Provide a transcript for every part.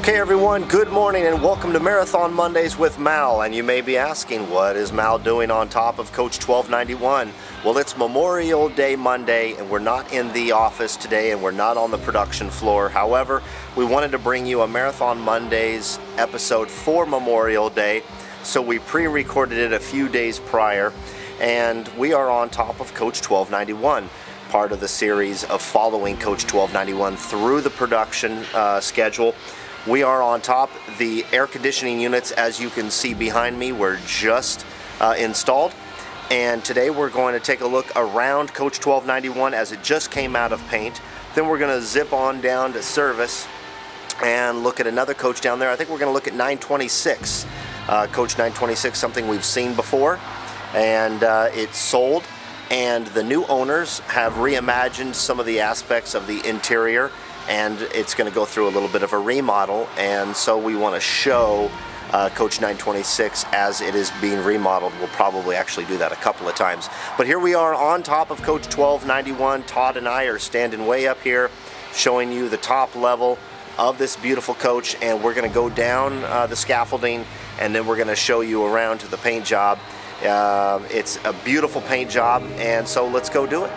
Okay everyone, good morning and welcome to Marathon Mondays with Mal. And you may be asking, what is Mal doing on top of Coach 1291? Well, it's Memorial Day Monday and we're not in the office today and we're not on the production floor. However, we wanted to bring you a Marathon Mondays episode for Memorial Day. So we pre-recorded it a few days prior and we are on top of Coach 1291. Part of the series of following Coach 1291 through the production schedule. We are on top. The air conditioning units, as you can see behind me, were just installed. And today we're going to take a look around Coach 1291 as it just came out of paint. Then we're going to zip on down to service and look at another coach down there. I think we're going to look at 926. Coach 926, something we've seen before. And it's sold. And the new owners have reimagined some of the aspects of the interior. And it's going to go through a little bit of a remodel, and so we want to show Coach 926 as it is being remodeled. We'll probably actually do that a couple of times. But here we are on top of Coach 1291. Todd and I are standing way up here showing you the top level of this beautiful coach, and we're going to go down the scaffolding and then we're going to show you around to the paint job. It's a beautiful paint job, and so let's go do it.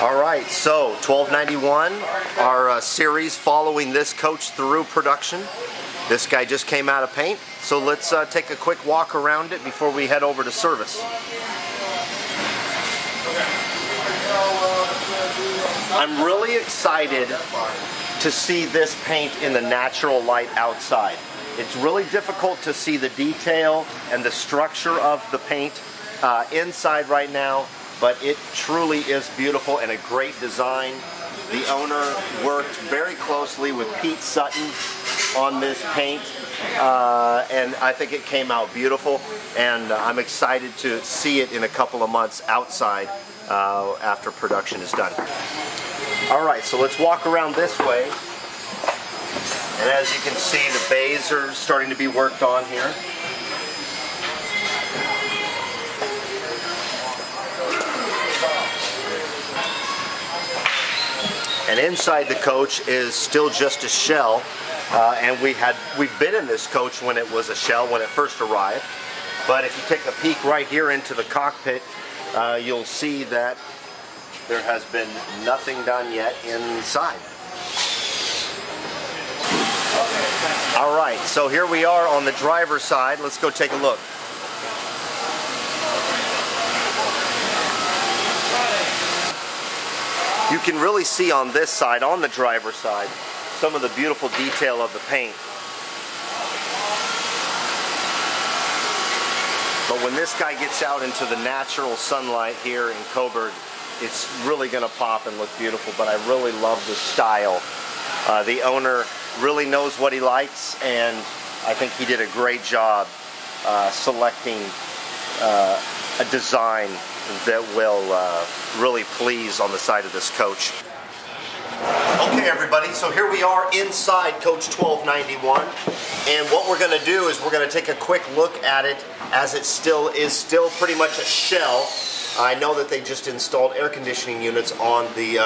Alright, so 1291, our series following this coach through production. This guy just came out of paint, so let's take a quick walk around it before we head over to service. I'm really excited to see this paint in the natural light outside. It's really difficult to see the detail and the structure of the paint inside right now. But it truly is beautiful and a great design. The owner worked very closely with Pete Sutton on this paint, and I think it came out beautiful, and I'm excited to see it in a couple of months outside after production is done. Alright, so let's walk around this way, and as you can see, the bays are starting to be worked on here. And inside the coach is still just a shell, and we've been in this coach when it was a shell when it first arrived. But if you take a peek right here into the cockpit, you'll see that there has been nothing done yet inside. All right, so here we are on the driver's side. Let's go take a look. You can really see on this side, on the driver's side, some of the beautiful detail of the paint. But when this guy gets out into the natural sunlight here in Coburg, it's really going to pop and look beautiful. But I really love the style. The owner really knows what he likes, and I think he did a great job selecting a design that will really please on the side of this coach. Okay everybody, so here we are inside Coach 1291, and what we're going to do is we're going to take a quick look at it as it still pretty much a shell. I know that they just installed air conditioning units on the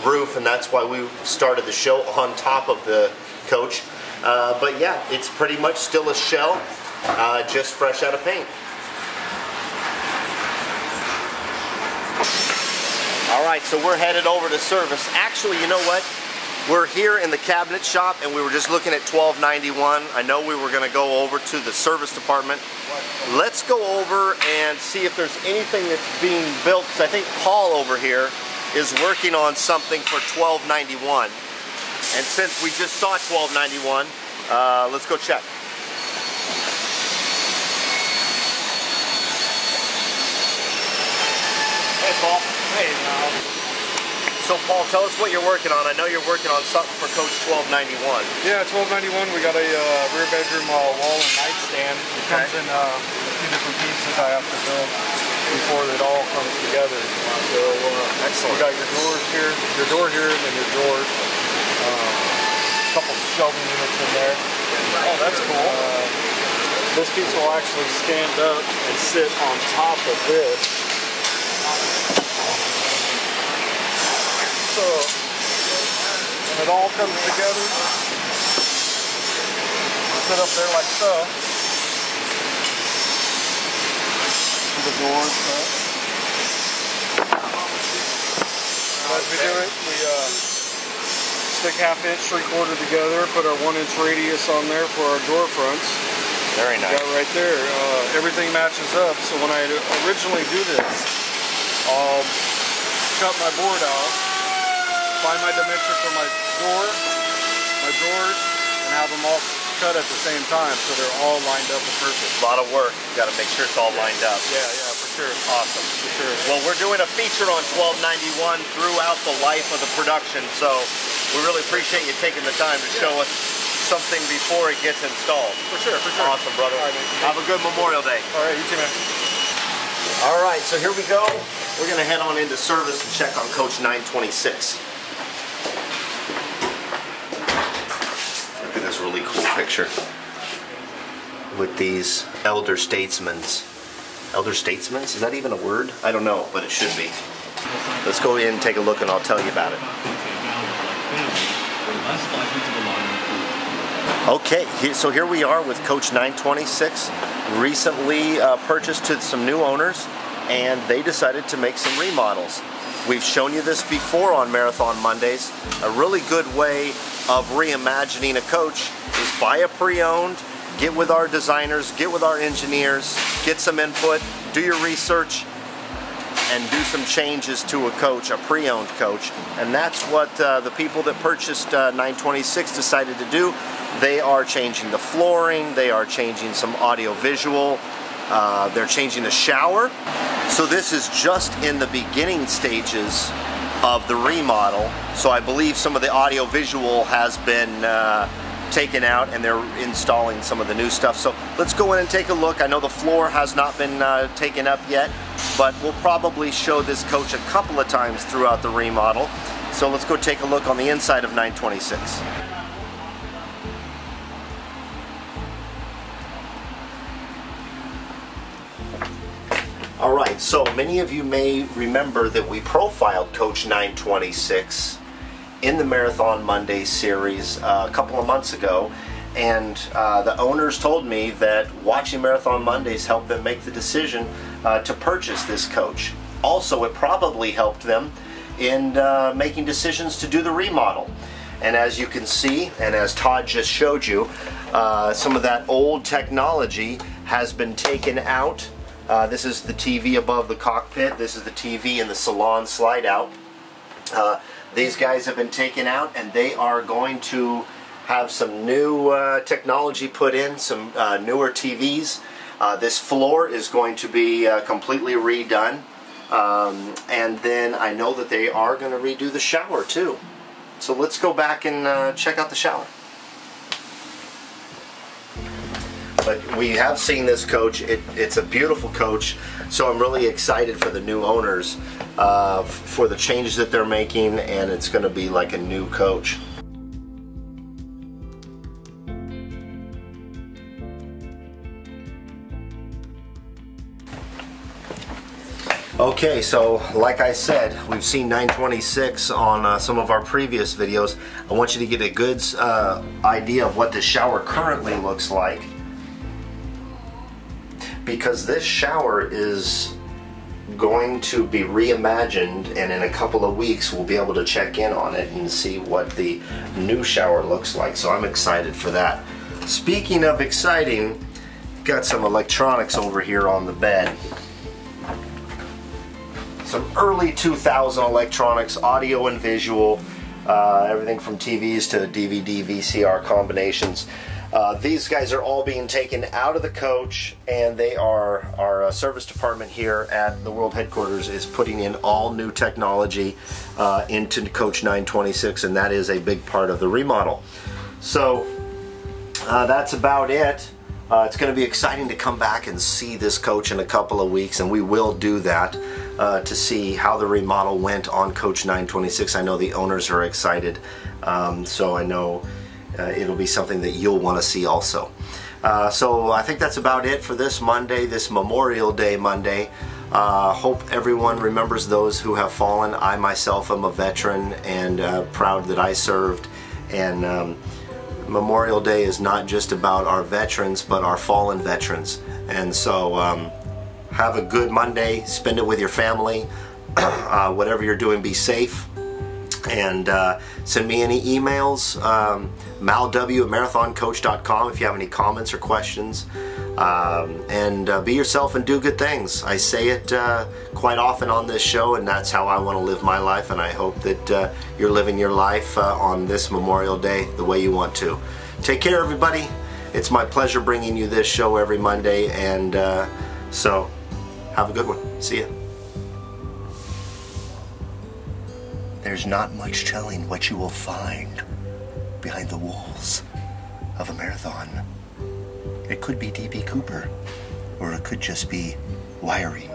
roof, and that's why we started the show on top of the coach. But yeah, it's pretty much still a shell, just fresh out of paint. Alright, so we're headed over to service. Actually, you know what? We're here in the cabinet shop and we were just looking at 1291. I know we were going to go over to the service department. Let's go over and see if there's anything that's being built, because I think Paul over here is working on something for 1291. And since we just saw 1291, let's go check. Hey, Paul. Hey, So Paul, tell us what you're working on. I know you're working on something for Coach 1291. Yeah, 1291, we got a rear bedroom wall and nightstand. It comes in a few different pieces I have to build. before it all comes together. So Excellent. you got your door here, and then your drawers. A couple shelving units in there. Oh, that's cool. This piece will actually stand up and sit on top of this. So when it all comes together, sit up there like so. The doors shut. As we do it, we stick 1/2 inch, 3/4 together, put our 1 inch radius on there for our door fronts. Very nice. Got right there. Everything matches up. So when I originally do this, I'll cut my board out, find my dimension for my door, my drawers, and have them all cut at the same time, so they're all lined up and perfect. A lot of work. You got to make sure it's all lined up. Yeah, for sure. Awesome. For sure. Well, we're doing a feature on 1291 throughout the life of the production, so we really appreciate you taking the time to show us something before it gets installed. For sure. Awesome, brother. All right, have a good Memorial Day. All right, you too, man. All right, so here we go. We're going to head on into service and check on Coach 926. Look at this really cool picture with these elder statesmen. Elder statesmen? Is that even a word? I don't know, but it should be. Let's go in and take a look and I'll tell you about it. Okay, so here we are with Coach 926. Recently purchased to some new owners, and they decided to make some remodels. We've shown you this before on Marathon Mondays. A really good way of reimagining a coach is buy a pre-owned, get with our designers, get with our engineers, get some input, do your research, and do some changes to a coach, a pre-owned coach. And that's what the people that purchased 926 decided to do. They are changing the flooring, they are changing some audio visual, they're changing the shower. So this is just in the beginning stages of the remodel. So I believe some of the audio visual has been taken out and they're installing some of the new stuff. So let's go in and take a look. I know the floor has not been taken up yet, but we'll probably show this coach a couple of times throughout the remodel. So let's go take a look on the inside of 926. Alright, so many of you may remember that we profiled Coach 926 in the Marathon Monday series a couple of months ago, and the owners told me that watching Marathon Mondays helped them make the decision to purchase this coach. Also, it probably helped them in making decisions to do the remodel. And as you can see, and as Todd just showed you, some of that old technology has been taken out. This is the TV above the cockpit. This is the TV in the salon slide out. These guys have been taken out, and they are going to have some new technology put in, some newer TVs. This floor is going to be completely redone. And then I know that they are going to redo the shower too. So let's go back and check out the shower. But we have seen this coach. It's a beautiful coach, so I'm really excited for the new owners, for the changes that they're making, and it's going to be like a new coach. Okay, so like I said, we've seen 926 on some of our previous videos. I want you to get a good idea of what the shower currently looks like, because this shower is going to be reimagined, and in a couple of weeks we'll be able to check in on it and see what the new shower looks like. So I'm excited for that. Speaking of exciting, got some electronics over here on the bed. Some early 2000 electronics, audio and visual, everything from TVs to DVD, VCR combinations. These guys are all being taken out of the coach, and they are, our service department here at the World Headquarters is putting in all new technology into Coach 926, and that is a big part of the remodel. So that's about it. It's going to be exciting to come back and see this coach in a couple of weeks, and we will do that to see how the remodel went on Coach 926. I know the owners are excited, so I know it'll be something that you'll want to see also. So I think that's about it for this Monday, this Memorial Day Monday. Hope everyone remembers those who have fallen. I myself am a veteran and proud that I served, and Memorial Day is not just about our veterans, but our fallen veterans. And so have a good Monday, spend it with your family. Whatever you're doing, be safe, and send me any emails, malw@marathoncoach.com, if you have any comments or questions. And be yourself and do good things. I say it quite often on this show, and that's how I want to live my life, and I hope that you're living your life on this Memorial Day the way you want to. Take care, everybody. It's my pleasure bringing you this show every Monday, and so have a good one. See ya. There's not much telling what you will find behind the walls of a marathon. It could be D.B. Cooper, or it could just be wiring.